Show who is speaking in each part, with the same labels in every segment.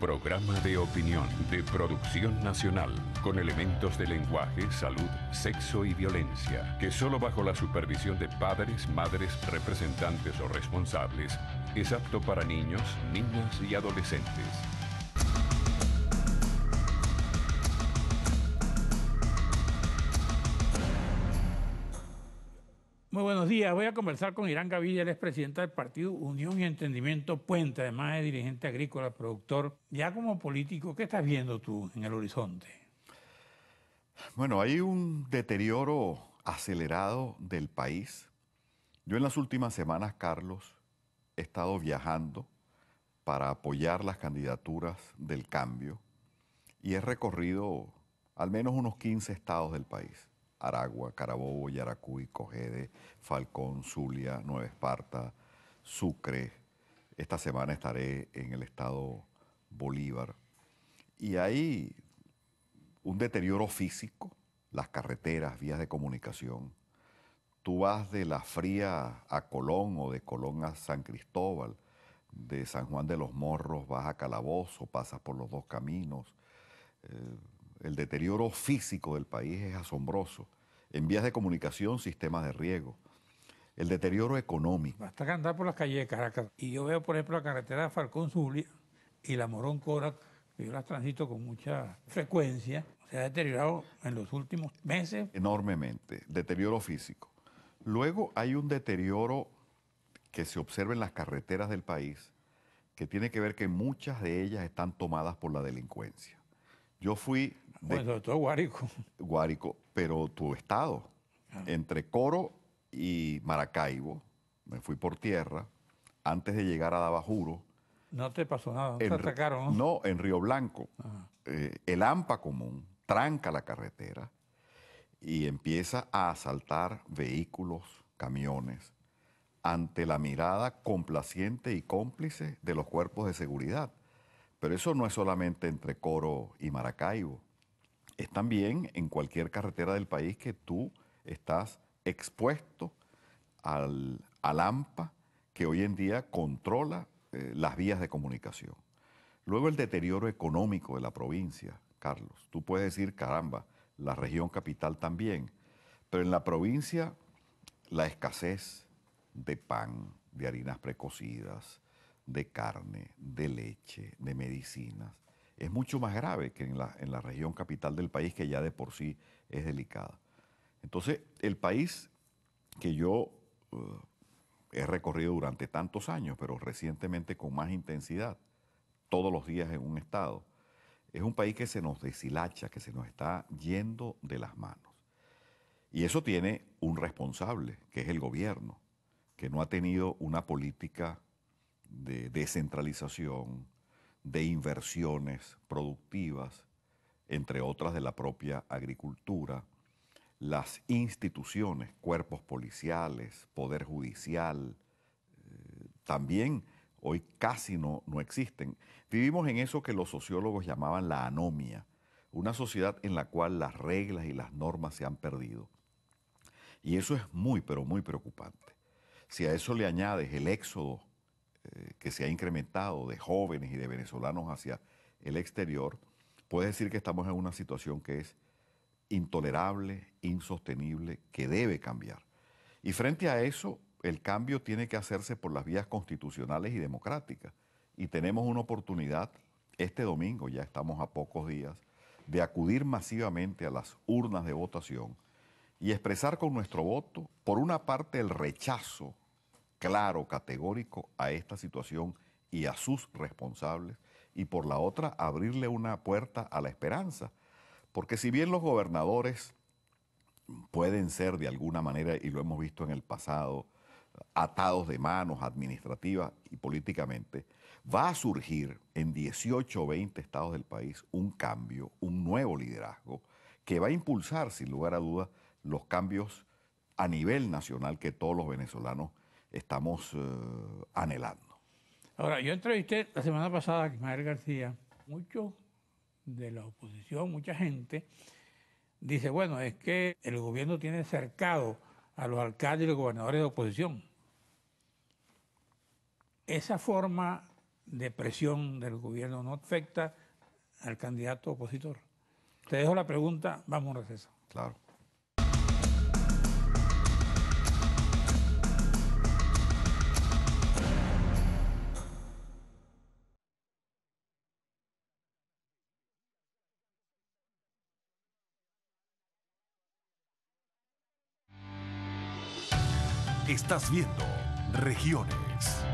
Speaker 1: Programa de opinión de producción nacional con elementos de lenguaje, salud, sexo y violencia que solo bajo la supervisión de padres, madres, representantes o responsables es apto para niños, niñas y adolescentes.
Speaker 2: Muy buenos días. Voy a conversar con Irán Gaviria, él es presidente del partido Unión y Entendimiento Puente, además de dirigente agrícola, productor. Ya como político, ¿qué estás viendo tú en el horizonte?
Speaker 3: Bueno, hay un deterioro acelerado del país. Yo en las últimas semanas, Carlos, he estado viajando para apoyar las candidaturas del cambio y he recorrido al menos unos 15 estados del país. Aragua, Carabobo, Yaracuy, Cogede, Falcón, Zulia, Nueva Esparta, Sucre. Esta semana estaré en el estado Bolívar. Y hay un deterioro físico, las carreteras, vías de comunicación. Tú vas de La Fría a Colón o de Colón a San Cristóbal, de San Juan de los Morros vas a Calabozo, pasas por los dos caminos. El deterioro físico del país es asombroso. En vías de comunicación, sistemas de riego. El deterioro económico.
Speaker 2: Basta andar por las calles de Caracas. Y yo veo, por ejemplo, la carretera de Falcón-Zulia y la Morón-Cora, que yo las transito con mucha frecuencia. Se ha deteriorado en los últimos meses.
Speaker 3: Enormemente. Deterioro físico. Luego hay un deterioro que se observa en las carreteras del país, que tiene que ver que muchas de ellas están tomadas por la delincuencia. Yo fui de
Speaker 2: Bueno, sobre todo Guárico.
Speaker 3: Guárico, pero tu estado, entre Coro y Maracaibo, me fui por tierra, antes de llegar a Dabajuro.
Speaker 2: No te pasó nada, no te atacaron, ¿no?
Speaker 3: No, en Río Blanco. El AMPA común tranca la carretera y empieza a asaltar vehículos, camiones, ante la mirada complaciente y cómplice de los cuerpos de seguridad. Pero eso no es solamente entre Coro y Maracaibo, es también en cualquier carretera del país que tú estás expuesto al AMPA, que hoy en día controla las vías de comunicación. Luego el deterioro económico de la provincia, Carlos. Tú puedes decir, caramba, la región capital también, pero en la provincia la escasez de pan, de harinas precocidas, de carne, de leche, de medicinas, es mucho más grave que en la región capital del país, que ya de por sí es delicada. Entonces, el país que yo he recorrido durante tantos años, pero recientemente con más intensidad, todos los días en un estado, es un país que se nos deshilacha, que se nos está yendo de las manos. Y eso tiene un responsable, que es el gobierno, que no ha tenido una política de descentralización, de inversiones productivas, entre otras de la propia agricultura, las instituciones, cuerpos policiales, poder judicial, también hoy casi no existen. Vivimos en eso que los sociólogos llamaban la anomia, una sociedad en la cual las reglas y las normas se han perdido. Y eso es muy, pero muy preocupante. Si a eso le añades el éxodo que se ha incrementado de jóvenes y de venezolanos hacia el exterior, puedes decir que estamos en una situación que es intolerable, insostenible, que debe cambiar. Y frente a eso, el cambio tiene que hacerse por las vías constitucionales y democráticas. Y tenemos una oportunidad este domingo, ya estamos a pocos días, de acudir masivamente a las urnas de votación y expresar con nuestro voto, por una parte, el rechazo claro, categórico a esta situación y a sus responsables, y por la otra, abrirle una puerta a la esperanza. Porque si bien los gobernadores pueden ser de alguna manera, y lo hemos visto en el pasado, atados de manos administrativas y políticamente, va a surgir en 18 o 20 estados del país un cambio, un nuevo liderazgo, que va a impulsar, sin lugar a dudas, los cambios a nivel nacional que todos los venezolanos estamos anhelando.
Speaker 2: Ahora, yo entrevisté la semana pasada a Ismael García. Muchos de la oposición, mucha gente, dice, bueno, es que el gobierno tiene cercado a los alcaldes y los gobernadores de oposición. Esa forma de presión del gobierno no afecta al candidato opositor? Te dejo la pregunta, vamos a un receso.
Speaker 3: Claro.
Speaker 4: Estás viendo Regiones.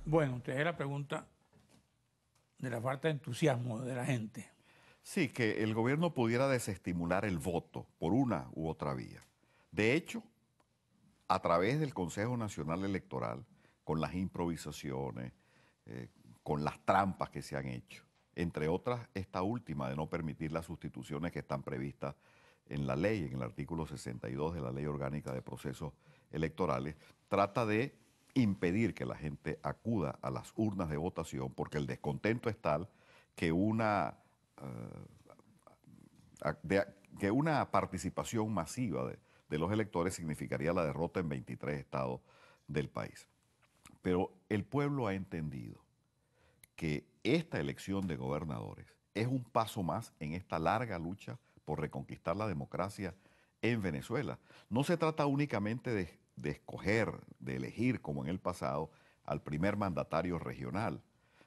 Speaker 2: Bueno, te dejo la pregunta de la falta de entusiasmo de la gente.
Speaker 3: Sí, que el gobierno pudiera desestimular el voto por una u otra vía. De hecho, a través del Consejo Nacional Electoral, con las improvisaciones, con las trampas que se han hecho, entre otras esta última de no permitir las sustituciones que están previstas en la ley, en el artículo 62 de la Ley Orgánica de Procesos Electorales, trata de impedir que la gente acuda a las urnas de votación porque el descontento es tal que una participación masiva de los electores significaría la derrota en 23 estados del país. Pero el pueblo ha entendido que esta elección de gobernadores es un paso más en esta larga lucha por reconquistar la democracia en Venezuela. No se trata únicamente de escoger, de elegir, como en el pasado, al primer mandatario regional,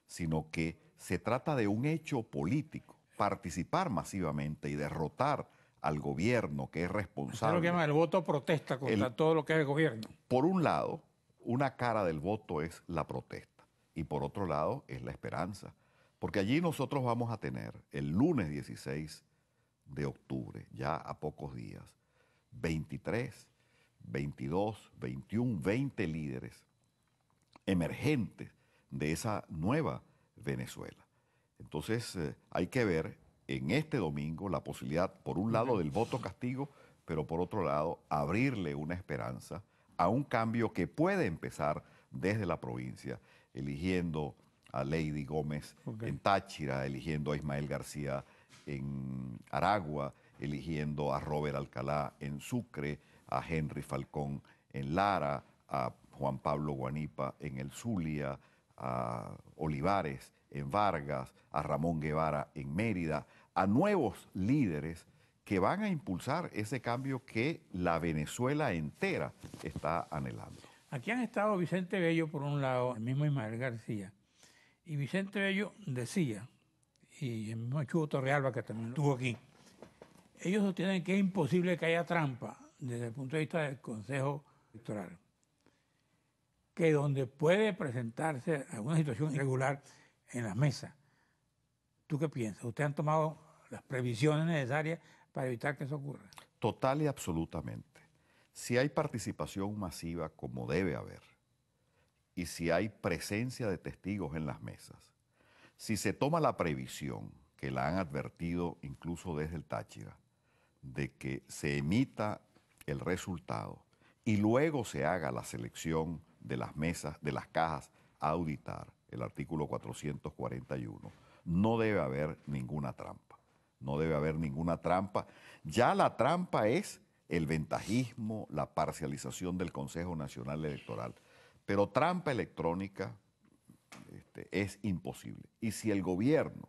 Speaker 3: sino que se trata de un hecho político, participar masivamente y derrotar al gobierno que es responsable.
Speaker 2: Es lo que llaman el voto protesta contra todo lo que es el gobierno.
Speaker 3: Por un lado, una cara del voto es la protesta y por otro lado es la esperanza, porque allí nosotros vamos a tener el lunes 16 de octubre, ya a pocos días, 23, 22, 21, 20 líderes emergentes de esa nueva Venezuela. Entonces hay que ver en este domingo la posibilidad, por un lado, del voto castigo, pero por otro lado, abrirle una esperanza a un cambio que puede empezar desde la provincia, eligiendo a Lady Gómez en Táchira, eligiendo a Ismael García en Aragua, eligiendo a Robert Alcalá en Sucre, a Henry Falcón en Lara, a Juan Pablo Guanipa en el Zulia, a Olivares en Vargas, a Ramón Guevara en Mérida, a nuevos líderes que van a impulsar ese cambio que la Venezuela entera está anhelando.
Speaker 2: Aquí han estado Vicente Bello, por un lado, el mismo Ismael García, y Vicente Bello decía, y el mismo Chugo Torrealba, que también estuvo aquí, ellos sostienen que es imposible que haya trampa desde el punto de vista del Consejo Electoral, que donde puede presentarse alguna situación irregular en las mesas. ¿Tú qué piensas? ¿Ustedes han tomado las previsiones necesarias para evitar que eso ocurra?
Speaker 3: Total y absolutamente. Si hay participación masiva, como debe haber, y si hay presencia de testigos en las mesas, si se toma la previsión, que la han advertido incluso desde el Táchira, de que se emita el resultado y luego se haga la selección de las mesas, de las cajas a auditar, el artículo 441, no debe haber ninguna trampa. No debe haber ninguna trampa. Ya la trampa es el ventajismo, la parcialización del Consejo Nacional Electoral. Pero trampa electrónica es imposible. Y si el gobierno,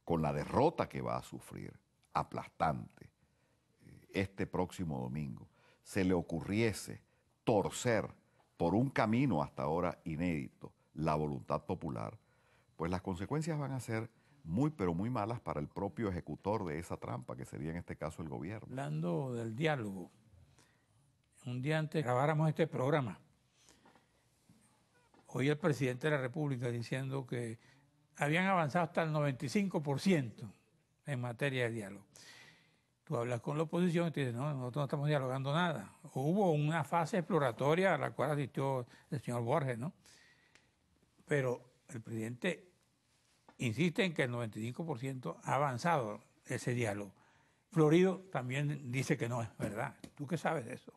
Speaker 3: con la derrota que va a sufrir, aplastante, este próximo domingo, se le ocurriese torcer por un camino hasta ahora inédito la voluntad popular, pues las consecuencias van a ser muy, pero muy malas para el propio ejecutor de esa trampa, que sería en este caso el gobierno.
Speaker 2: Hablando del diálogo, un día antes grabáramos este programa, oí al presidente de la República diciendo que habían avanzado hasta el 95% en materia de diálogo. Tú hablas con la oposición y te dicen, no, nosotros no estamos dialogando nada. Hubo una fase exploratoria a la cual asistió el señor Borges, ¿no? Pero el presidente insiste en que el 95% ha avanzado ese diálogo. Florido también dice que no es verdad. ¿Tú qué sabes de eso?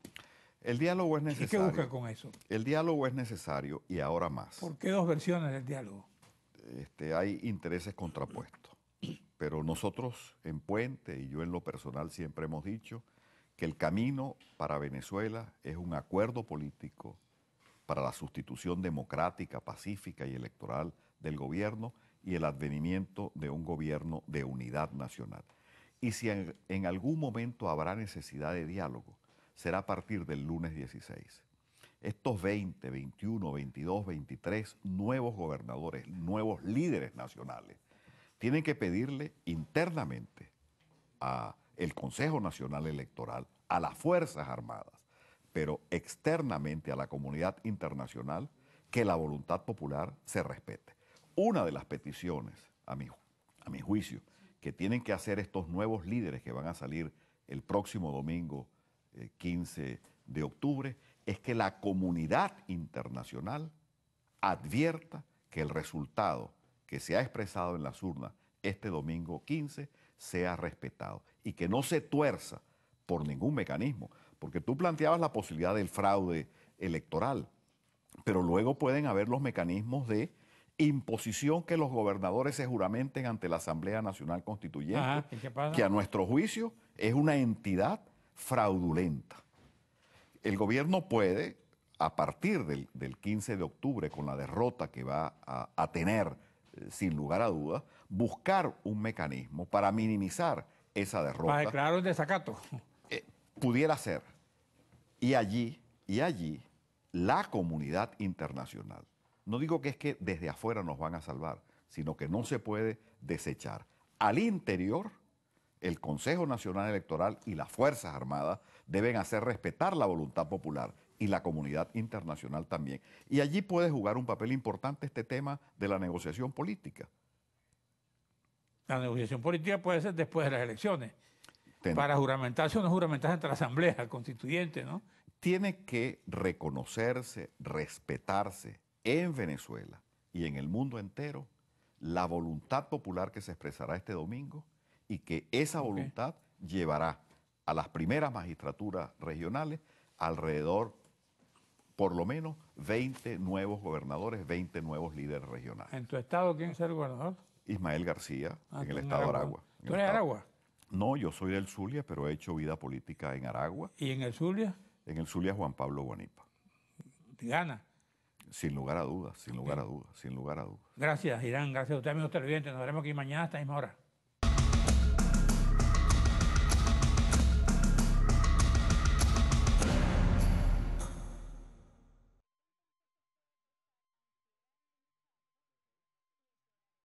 Speaker 3: El diálogo es necesario.
Speaker 2: ¿Y qué busca con eso?
Speaker 3: El diálogo es necesario y ahora más.
Speaker 2: ¿Por qué dos versiones del diálogo?
Speaker 3: Hay intereses contrapuestos. pero nosotros en Puente y yo en lo personal siempre hemos dicho que el camino para Venezuela es un acuerdo político para la sustitución democrática, pacífica y electoral del gobierno y el advenimiento de un gobierno de unidad nacional. Y si en algún momento habrá necesidad de diálogo, será a partir del lunes 16. Estos 20, 21, 22, 23 nuevos gobernadores, nuevos líderes nacionales, tienen que pedirle internamente al Consejo Nacional Electoral, a las Fuerzas Armadas, pero externamente a la comunidad internacional, que la voluntad popular se respete. Una de las peticiones, a mi juicio, que tienen que hacer estos nuevos líderes que van a salir el próximo domingo 15 de octubre, es que la comunidad internacional advierta que el resultado que se ha expresado en las urnas este domingo 15 sea respetado y que no se tuerza por ningún mecanismo, porque tú planteabas la posibilidad del fraude electoral, pero luego pueden haber los mecanismos de imposición que los gobernadores se juramenten ante la Asamblea Nacional Constituyente,
Speaker 2: Ajá, ¿y qué pasa?
Speaker 3: que a nuestro juicio es una entidad fraudulenta. El gobierno puede, a partir del 15 de octubre, con la derrota que va a tener, sin lugar a dudas, buscar un mecanismo para minimizar esa derrota.
Speaker 2: Para declarar un desacato.
Speaker 3: Pudiera ser. Y allí, la comunidad internacional, no digo que es que desde afuera nos van a salvar, sino que no se puede desechar. Al interior, el Consejo Nacional Electoral y las Fuerzas Armadas deben hacer respetar la voluntad popular y la comunidad internacional también. Y allí puede jugar un papel importante este tema de la negociación política.
Speaker 2: La negociación política puede ser después de las elecciones. Para juramentarse o no juramentarse ante la Asamblea Constituyente, ¿no?
Speaker 3: Tiene que reconocerse, respetarse en Venezuela y en el mundo entero la voluntad popular que se expresará este domingo y que esa voluntad llevará a las primeras magistraturas regionales alrededor, por lo menos, 20 nuevos gobernadores, 20 nuevos líderes regionales.
Speaker 2: ¿En tu estado quién es el gobernador?
Speaker 3: Ismael García, en el estado de Aragua.
Speaker 2: ¿Tú eres de Aragua?
Speaker 3: No, yo soy del Zulia, pero he hecho vida política en Aragua.
Speaker 2: ¿Y en el Zulia?
Speaker 3: En el Zulia, Juan Pablo Guanipa.
Speaker 2: Gana.
Speaker 3: Sin lugar a dudas, sin lugar a dudas, sin lugar a dudas.
Speaker 2: Gracias, Irán. Gracias a usted, amigos televidentes. Nos veremos aquí mañana a esta misma hora.